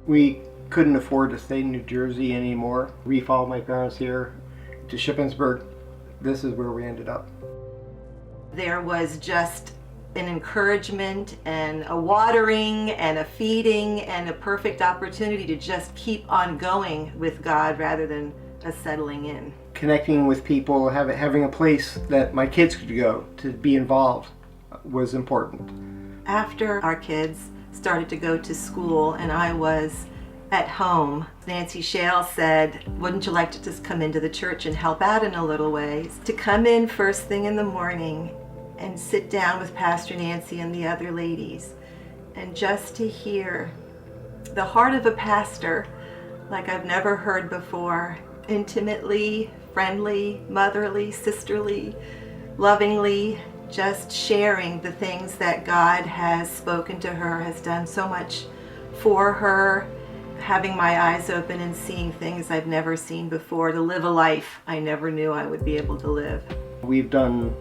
We couldn't afford to stay in New Jersey anymore. We followed my parents here to Shippensburg. This is where we ended up. There was just an encouragement and a watering and a feeding and a perfect opportunity to just keep on going with God rather than a settling in. Connecting with people, having a place that my kids could go to be involved was important. After our kids started to go to school and I was at home, Nancy Shale said, wouldn't you like to just come into the church and help out in a little ways? To come in first thing in the morning and sit down with Pastor Nancy and the other ladies and just to hear the heart of a pastor like I've never heard before, intimately, friendly, motherly, sisterly, lovingly, just sharing the things that God has spoken to her, has done so much for her, having my eyes open and seeing things I've never seen before, to live a life I never knew I would be able to live. We've done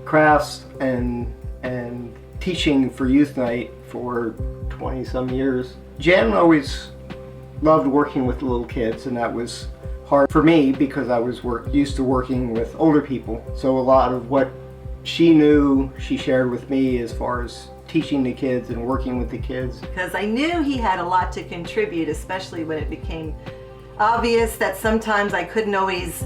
crafts and teaching for Youth Night for 20 some years. Jan always loved working with little kids, and that was hard for me because I was used to working with older people. So a lot of what she knew, she shared with me as far as teaching the kids and working with the kids. Because I knew he had a lot to contribute, especially when it became obvious that sometimes I couldn't always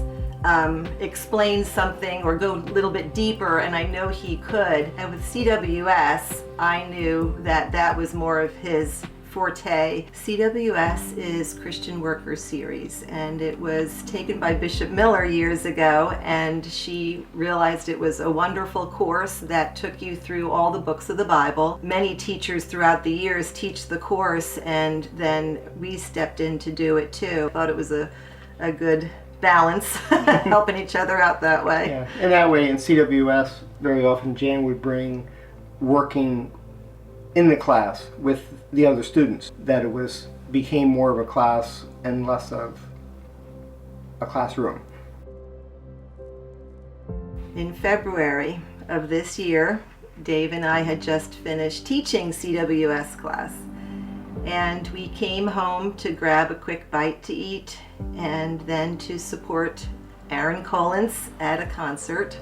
explain something or go a little bit deeper, and I know he could. And with CWS, I knew that that was more of his forte. CWS is Christian Workers Series, and it was taken by Bishop Miller years ago, and she realized it was a wonderful course that took you through all the books of the Bible. Many teachers throughout the years teach the course, and then we stepped in to do it too. Thought it was a good balance, helping each other out that way. Yeah, and that way in CWS, very often Jan would bring working in the class with the other students, that it became more of a class and less of a classroom. In February of this year, Dave and I had just finished teaching CWS class, and we came home to grab a quick bite to eat and then to support Aaron Collins at a concert.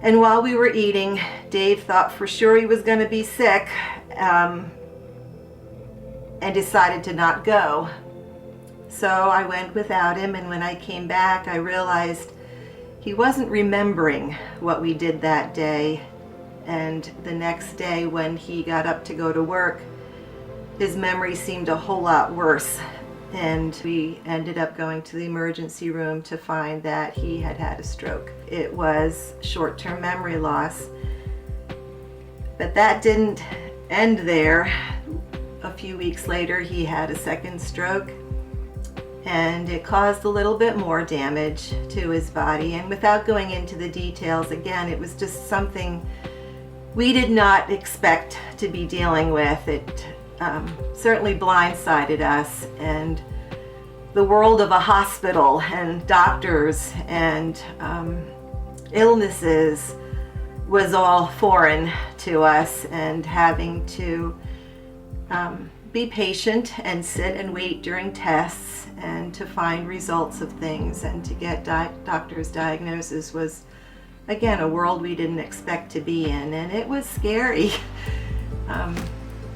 And while we were eating, Dave thought for sure he was going to be sick and decided to not go. So I went without him, and when I came back, I realized he wasn't remembering what we did that day. And the next day when he got up to go to work, his memory seemed a whole lot worse. And we ended up going to the emergency room to find that he had had a stroke. It was short-term memory loss. But that didn't end there. A few weeks later, he had a second stroke, and it caused a little bit more damage to his body. And without going into the details, again, it was just something we did not expect to be dealing with. It certainly blindsided us, and the world of a hospital and doctors and illnesses was all foreign to us, and having to be patient and sit and wait during tests and to find results of things and to get doctor's diagnosis was, again, a world we didn't expect to be in, and it was scary.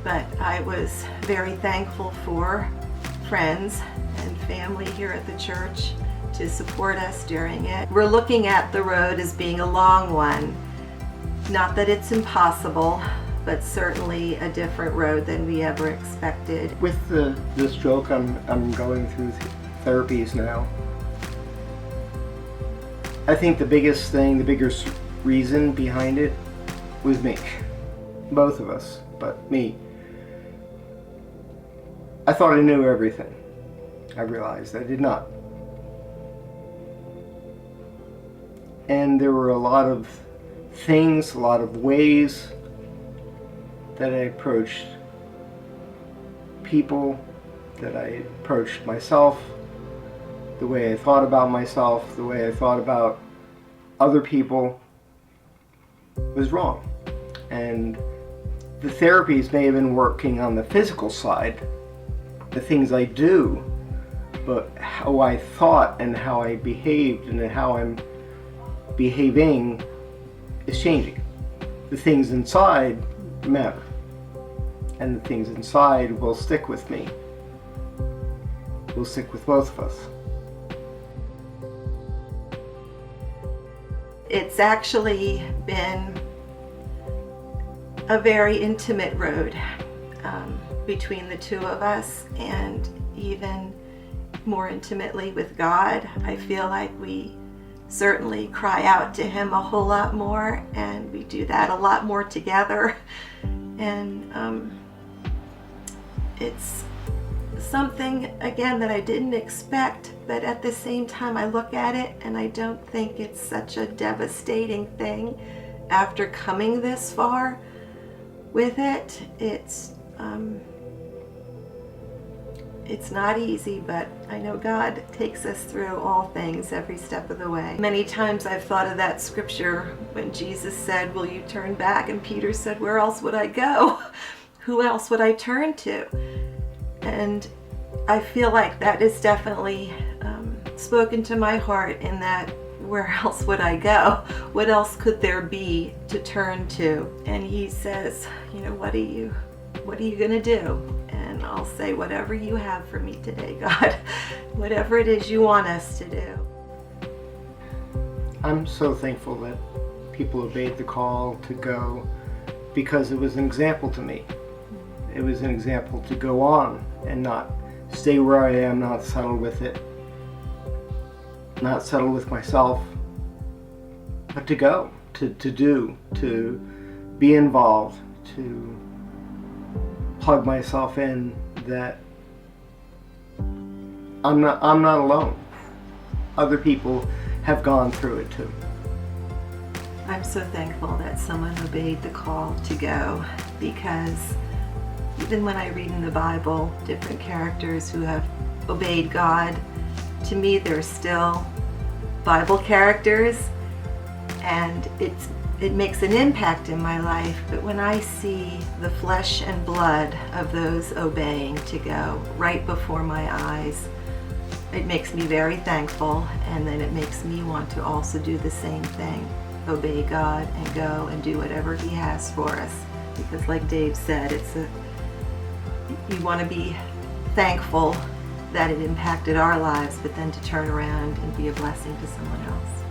But I was very thankful for friends and family here at the church to support us during it. We're looking at the road as being a long one. Not that it's impossible, but certainly a different road than we ever expected. With the stroke, I'm going through therapies now. I think the biggest reason behind it was me. Both of us, but me. I thought I knew everything. I realized I did not. And there were a lot of things, a lot of ways that I approached people, that I approached myself, the way I thought about myself, the way I thought about other people was wrong. And the therapies may have been working on the physical side, the things I do, but how I thought and how I behaved and how I'm behaving is changing. The things inside matter, and the things inside will stick with me. Will stick with both of us. It's actually been a very intimate road between the two of us, and even more intimately with God. I feel like we certainly cry out to Him a whole lot more, and we do that a lot more together. And it's something, again, that I didn't expect, but at the same time I look at it and I don't think it's such a devastating thing after coming this far with it. It's not easy, but I know God takes us through all things every step of the way. Many times I've thought of that scripture when Jesus said, "Will you turn back?" And Peter said, "Where else would I go? Who else would I turn to?" And I feel like that is definitely spoken to my heart, in that, where else would I go? What else could there be to turn to? And He says, what are you gonna do? And I'll say, whatever you have for me today, God. Whatever it is you want us to do. I'm so thankful that people obeyed the call to go, because it was an example to me. It was an example to go on and not stay where I am, not settle with it, not settle with myself, but to go, to do, to be involved, to plug myself in, that I'm not alone. Other people have gone through it too. I'm so thankful that someone obeyed the call to go, because even when I read in the Bible different characters who have obeyed God, to me they're still Bible characters, and it makes an impact in my life. But when I see the flesh and blood of those obeying to go right before my eyes, it makes me very thankful, and then it makes me want to also do the same thing, obey God and go and do whatever He has for us. Because like Dave said, you want to be thankful that it impacted our lives, but then to turn around and be a blessing to someone else.